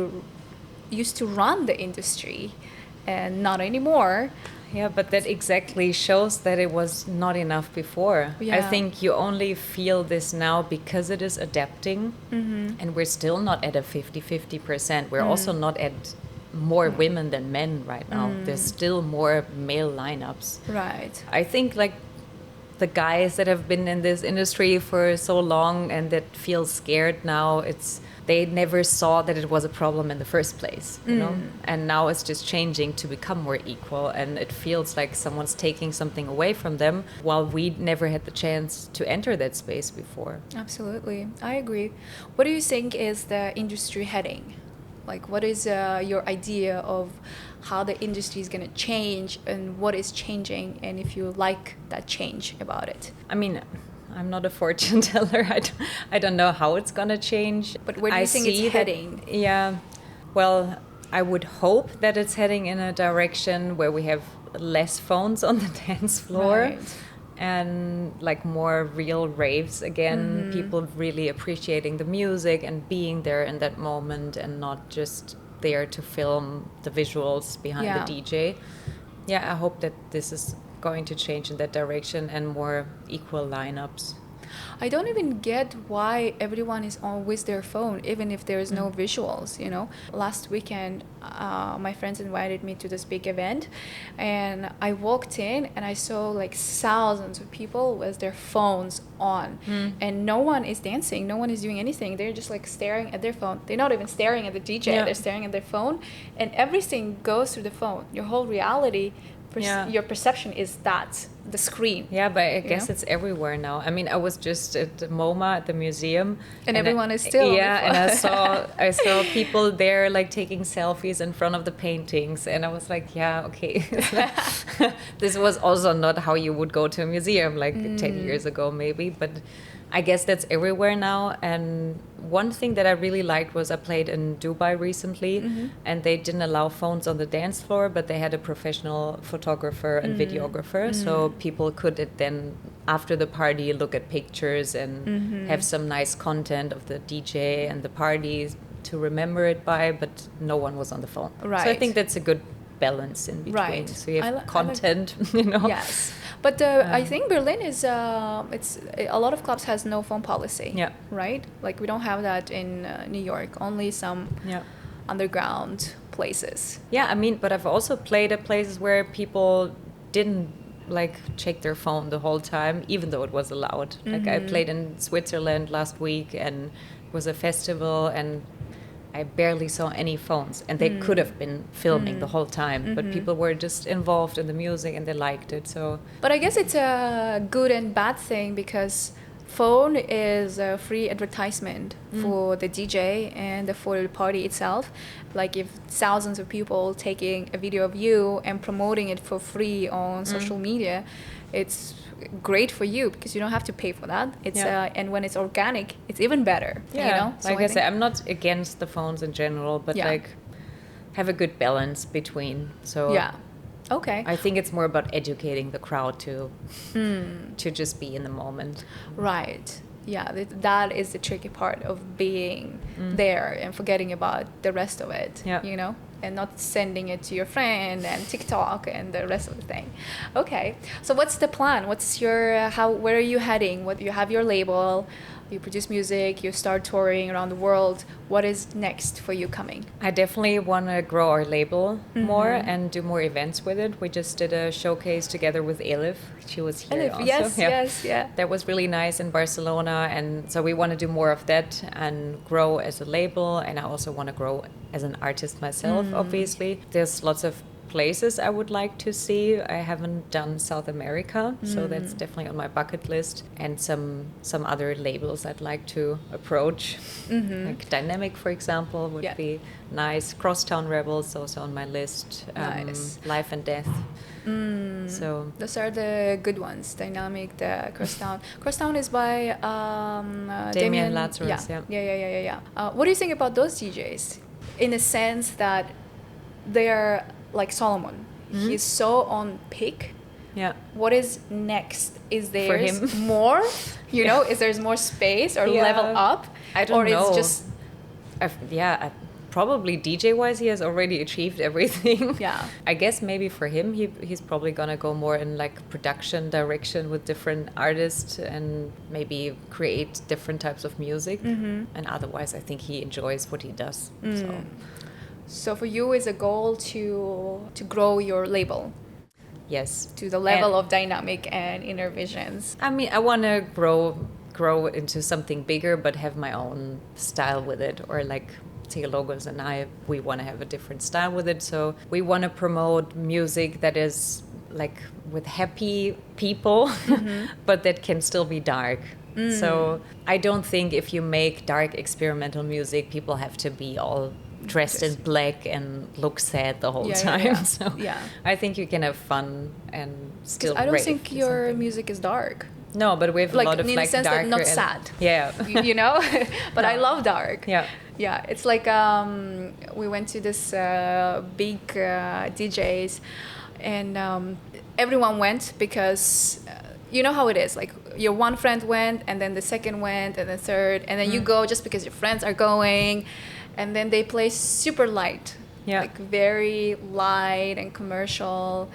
used to run the industry and not anymore. Yeah, but that exactly shows that it was not enough before. I think you only feel this now because it is adapting, and we're still not at a 50-50%. We're also not at more women than men right now. There's still more male lineups. Right. I think like the guys that have been in this industry for so long and that feel scared now, they never saw that it was a problem in the first place, you know? And now it's just changing to become more equal, and it feels like someone's taking something away from them while we never had the chance to enter that space before. Absolutely. I agree. What do you think is the industry heading? Like, what is your idea of how the industry is going to change and what is changing, and if you like that change about it? I mean, I'm not a fortune teller. I don't know how it's going to change. But where do you think it's heading? Yeah. Well, I would hope that it's heading in a direction where we have less phones on the dance floor. Right. And like more real raves again, people really appreciating the music and being there in that moment and not just there to film the visuals behind the DJ. Yeah, I hope that this is going to change in that direction and more equal lineups. I don't even get why everyone is on with their phone, even if there is no visuals, you know. Last weekend, my friends invited me to this big event, and I walked in and I saw like thousands of people with their phones on, and no one is dancing, no one is doing anything. They're just like staring at their phone. They're not even staring at the DJ, they're staring at their phone, and everything goes through the phone. Your whole reality, your perception is that the screen. Yeah, but I guess it's everywhere now. I mean, I was just at the MoMA at the museum, and everyone is still on and I saw people there like taking selfies in front of the paintings, and I was like, yeah, okay. This was also not how you would go to a museum like 10 years ago, maybe, but I guess that's everywhere now. And one thing that I really liked was I played in Dubai recently, and they didn't allow phones on the dance floor, but they had a professional photographer and videographer, so people could then after the party look at pictures and have some nice content of the DJ and the parties to remember it by, but no one was on the phone. Right. So I think that's a good balance in between. Right. So you have content, you know. Yes. But I think Berlin is it's a lot of clubs has no phone policy. Yeah. Right. Like we don't have that in New York. Only some underground places. Yeah, I mean, but I've also played at places where people didn't like check their phone the whole time, even though it was allowed. Like I played in Switzerland last week, and it was a festival, and I barely saw any phones, and they could have been filming the whole time, but people were just involved in the music and they liked it. So, but I guess it's a good and bad thing, because phone is a free advertisement for the DJ and for the party itself. Like if thousands of people taking a video of you and promoting it for free on social media, it's great for you because you don't have to pay for that. It's and when it's organic, it's even better. Yeah, you know? So like I said, I'm not against the phones in general, but like have a good balance between. So okay. I think it's more about educating the crowd to just be in the moment. Right. Yeah, that is the tricky part of being there and forgetting about the rest of it. You know, and not sending it to your friend and TikTok and the rest of the thing. Okay, so what's the plan? What's your where are you heading? What you have your label, you produce music, you start touring around the world. What is next for you coming? I definitely want to grow our label more and do more events with it. We just did a showcase together with Elif. She was here also. Yes. That was really nice in Barcelona, and so we want to do more of that and grow as a label, and I also want to grow as an artist myself, obviously. There's lots of places I would like to see. I haven't done South America, so that's definitely on my bucket list, and some other labels I'd like to approach. Like Dynamic, for example, would be nice. Crosstown Rebels also on my list. Nice. Life and Death. So those are the good ones. Dynamic, the Crosstown. Crosstown is by Damien Lazarus. Yeah. What do you think about those DJs? In a sense that they're like Solomon. He's so on peak. Yeah. What is next? Is there For him? more? You know, is there more space or level up? I don't know. Or it's just... probably DJ-wise, he has already achieved everything. Yeah. I guess maybe for him, he's probably gonna go more in like production direction with different artists and maybe create different types of music. And otherwise, I think he enjoys what he does. So. So for you, is a goal to grow your label Yes. to the level of Dynamic and Innervisions. I mean, I want to grow into something bigger, but have my own style with it. Or like Logos and we want to have a different style with it. So we want to promote music that is like with happy people, but that can still be dark. So I don't think if you make dark experimental music, people have to be all dressed in black and look sad the whole time. So I think you can have fun and still. I don't think your music is dark. No, but we have like, a lot of in like the sense darker that not sad. Yeah. you know, but no. I love dark. Yeah. Yeah, it's like we went to this big DJs, and everyone went because you know how it is. Like your one friend went, and then the second went, and the third, and then you go just because your friends are going, and then they play super light, like very light and commercial,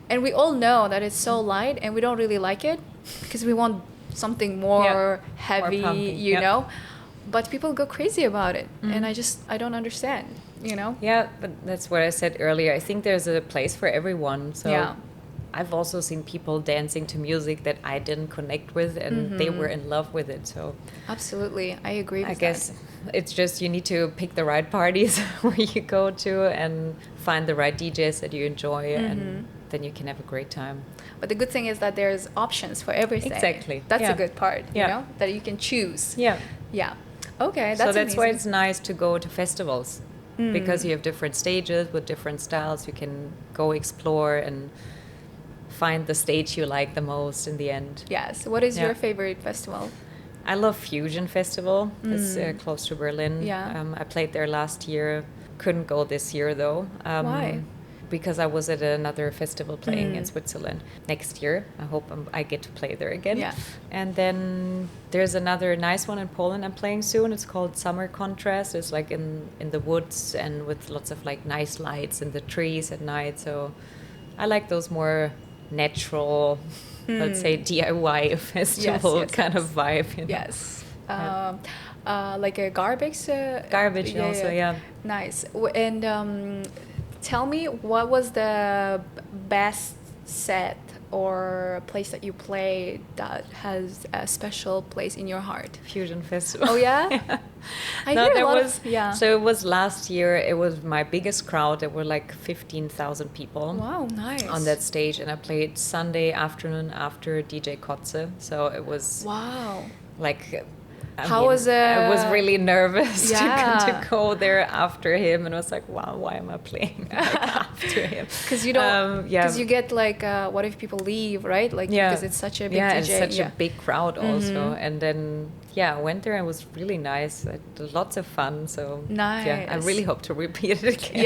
and we all know that it's so light, and we don't really like it because we want something more heavy, more you know. But people go crazy about it, and I don't understand, you know? Yeah, but that's what I said earlier. I think there's a place for everyone. So I've also seen people dancing to music that I didn't connect with, and they were in love with it. So absolutely, I agree with I guess it's just you need to pick the right parties where you go to and find the right DJs that you enjoy, and then you can have a great time. But the good thing is that there's options for everything. Exactly. That's a good part, you know, that you can choose. Yeah. Yeah. Okay, that's amazing. Why it's nice to go to festivals, because you have different stages with different styles. You can go explore and find the stage you like the most in the end. Yes. What is your favorite festival? I love Fusion Festival. It's close to Berlin. Yeah. I played there last year. Couldn't go this year though. Why? Because I was at another festival playing in Switzerland. Next year, I hope I get to play there again. Yeah. And then there's another nice one in Poland I'm playing soon. It's called Summer Contrast. It's like in the woods and with lots of like nice lights in the trees at night. So I like those more natural, let's say DIY festival kind of vibe. You know? Yes. Like a garbage. Garbage also, yeah. Nice. And tell me, what was the best set or place that you played that has a special place in your heart? Fusion Festival. Oh yeah? I hear a lot of, So it was last year. It was my biggest crowd. There were like 15,000 people. Wow, nice. On that stage, and I played Sunday afternoon after DJ Kotze. So it was like. I was really nervous to go there after him, and I was like, wow, why am I playing after him? Because you don't, because you get like, what if people leave, right? Like, because it's such a big DJ. It's such a big crowd also. And then, I went there and it was really nice. I had lots of fun. So nice. I really hope to repeat it again.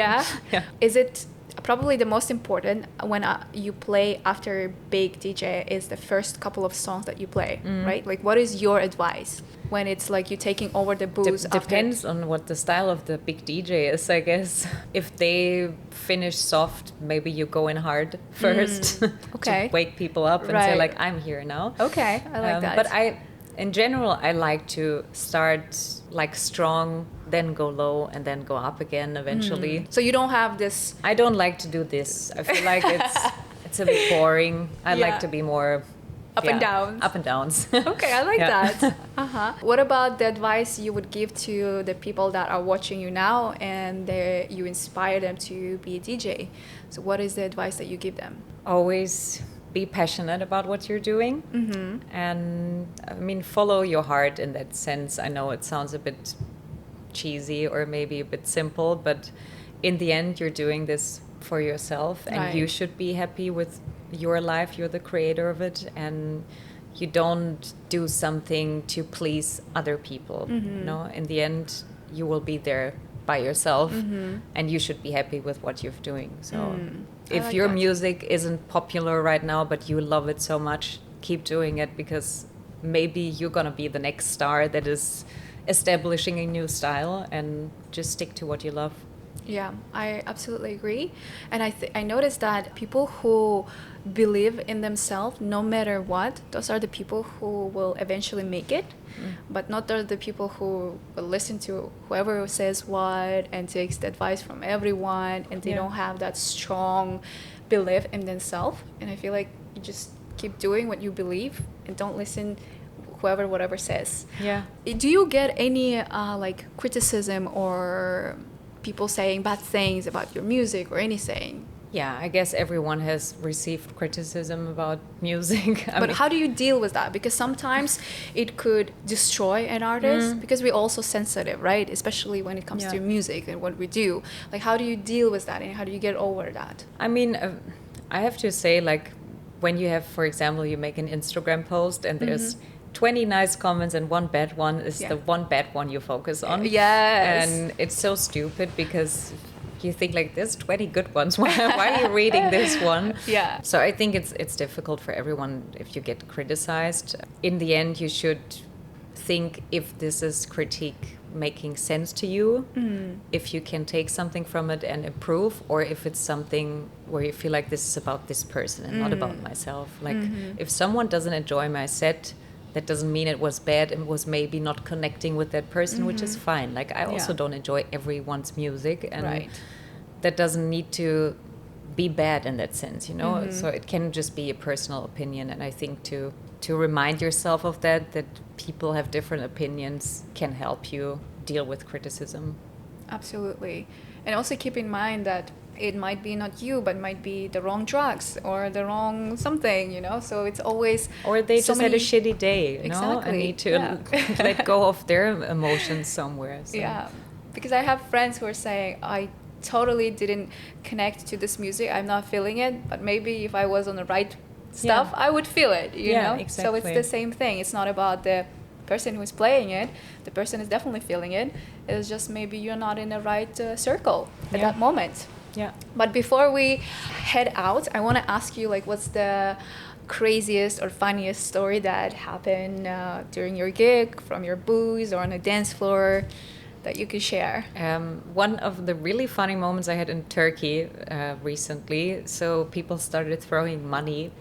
Yeah? Is it probably the most important when you play after a big DJ is the first couple of songs that you play, right? Like, what is your advice when it's like you taking over the booze? Depends on what the style of the big DJ is, I guess. If they finish soft, maybe you go in hard first to wake people up and say like, I'm here now. Okay, I like that. But in general, I like to start like strong, then go low, and then go up again eventually. So you don't have this... I don't like to do this. I feel like it's a bit boring. I like to be more... Up and downs. Up and downs. Okay, I like that. What about the advice you would give to the people that are watching you now and you inspire them to be a DJ? So what is the advice that you give them? Always be passionate about what you're doing. And I mean, follow your heart in that sense. I know it sounds a bit cheesy or maybe a bit simple, but in the end, you're doing this for yourself, and you should be happy with your life. You're the creator of it, and you don't do something to please other people. No, in the end, you will be there by yourself, and you should be happy with what you're doing. So if your music isn't popular right now, but you love it so much, keep doing it, because maybe you're gonna be the next star that is establishing a new style, and just stick to what you love. Yeah, I absolutely agree. And I noticed that people who believe in themselves, no matter what, those are the people who will eventually make it. But not the people who will listen to whoever says what and takes the advice from everyone, and they don't have that strong belief in themselves. And I feel like you just keep doing what you believe and don't listen whoever whatever says. Yeah. Do you get any like criticism or people saying bad things about your music or anything? Yeah, I guess everyone has received criticism about music. But how do you deal with that? Because sometimes it could destroy an artist, because we're also sensitive, right? Especially when it comes to music and what we do. Like, how do you deal with that and how do you get over that? I mean, I have to say, like, when you have, for example, you make an Instagram post and there's 20 nice comments and one bad one is the one bad one you focus on. Yes. And it's so stupid because you think like there's 20 good ones. Why are you reading this one? Yeah. So I think it's difficult for everyone if you get criticized. In the end, you should think if this is critique making sense to you, if you can take something from it and improve, or if it's something where you feel like this is about this person and not about myself. Like if someone doesn't enjoy my set, that doesn't mean it was bad and was maybe not connecting with that person, which is fine. Like I also don't enjoy everyone's music, and that doesn't need to be bad in that sense, you know. So it can just be a personal opinion, and I think to remind yourself of that people have different opinions can help you deal with criticism. Absolutely. And also keep in mind that it might be not you, but might be the wrong drugs or the wrong something, you know. So it's always, or they just had a shitty day, you know, and need to let go of their emotions somewhere. So. Yeah, because I have friends who are saying, I totally didn't connect to this music, I'm not feeling it, but maybe if I was on the right stuff, I would feel it, you know. Exactly. So it's the same thing. It's not about the person who's playing it. The person is definitely feeling it. It's just maybe you're not in the right circle at that moment. Yeah. But before we head out, I want to ask you, like, what's the craziest or funniest story that happened during your gig, from your booth or on a dance floor, that you could share? One of the really funny moments I had in Turkey recently, so people started throwing money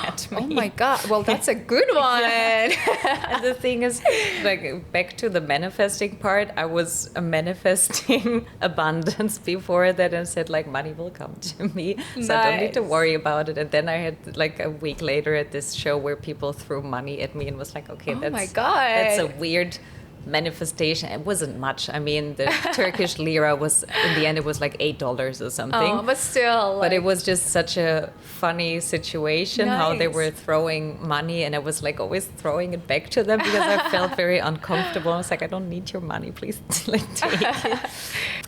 at me. Oh my God. Well, that's a good one. And the thing is, like, back to the manifesting part, I was manifesting abundance before that and said, like, money will come to me. So I don't need to worry about it. And then I had, like, a week later at this show where people threw money at me and was like, okay, my God. That's a weird manifestation. It wasn't much. I mean, the Turkish lira was, in the end, it was like $8 or something. Oh, but still. But it was just such a funny situation, how they were throwing money, and I was like always throwing it back to them because I felt very uncomfortable. I was like, I don't need your money, please, like, take it.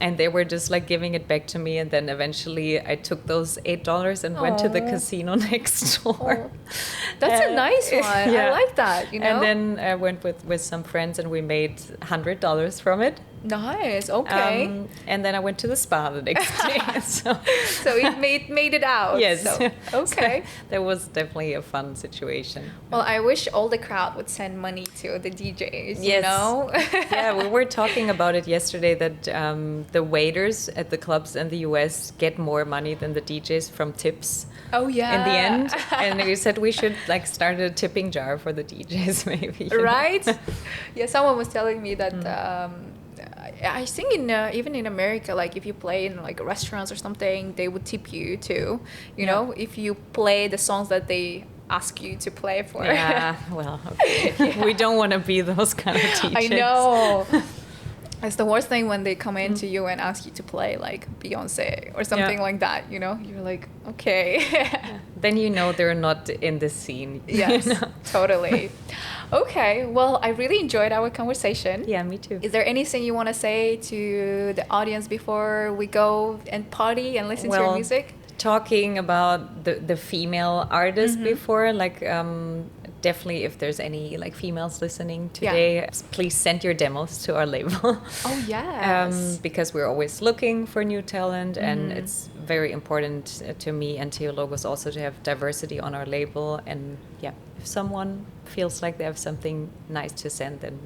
And they were just like giving it back to me, and then eventually I took those $8 and went to the casino next door. That's a nice one. I like that, you know. And then I went with some friends and we made $100 from it. Nice. Okay. And then I went to the spa the next day. So it made it out. Yes. So, okay. So that was definitely a fun situation. Well, I wish all the crowd would send money to the DJs. Yes. You know. Yeah, we were talking about it yesterday that the waiters at the clubs in the US get more money than the DJs from tips. Oh yeah. In the end, and we said we should like start a tipping jar for the DJs, maybe. Right. Yeah. Someone was telling me that. I think even in America, like if you play in like restaurants or something, they would tip you too. You know, if you play the songs that they ask you to play for. Yeah. Well, okay. We don't want to be those kind of teachers. I know. It's the worst thing when they come in to you and ask you to play like Beyonce or something like that, you know? You're like, okay. Then you know they're not in the scene. Yes, you know? Totally. Okay, well, I really enjoyed our conversation. Yeah, me too. Is there anything you want to say to the audience before we go and party and listen to your music? Talking about the female artists before, like definitely if there's any like females listening today, please send your demos to our label. Oh yes. Because we're always looking for new talent, and it's very important to me and to Logos also to have diversity on our label. And yeah, if someone feels like they have something nice to send, then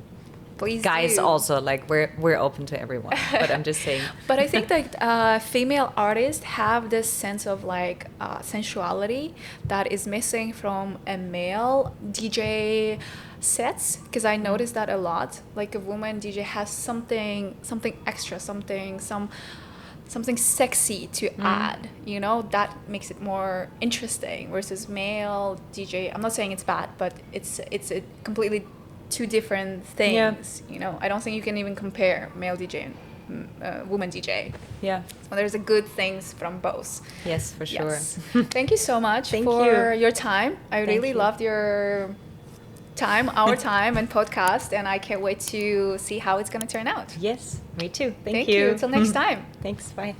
Please guys do. also, like we're open to everyone. But I'm just saying. But I think that female artists have this sense of like sensuality that is missing from a male DJ sets, because I noticed that a lot. Like a woman DJ has something extra, something sexy to add, you know, that makes it more interesting, versus male DJ. I'm not saying it's bad, but it's a completely two different things. You know, I don't think you can even compare male DJ and woman DJ. Yeah. So there's a good things from both. Yes, for sure. Yes. Thank you so much Thank for you. your time. I really you. loved your time, our time and podcast, and I can't wait to see how it's going to turn out. Yes, me too. Thank you. you. Till next time. Thanks. Bye.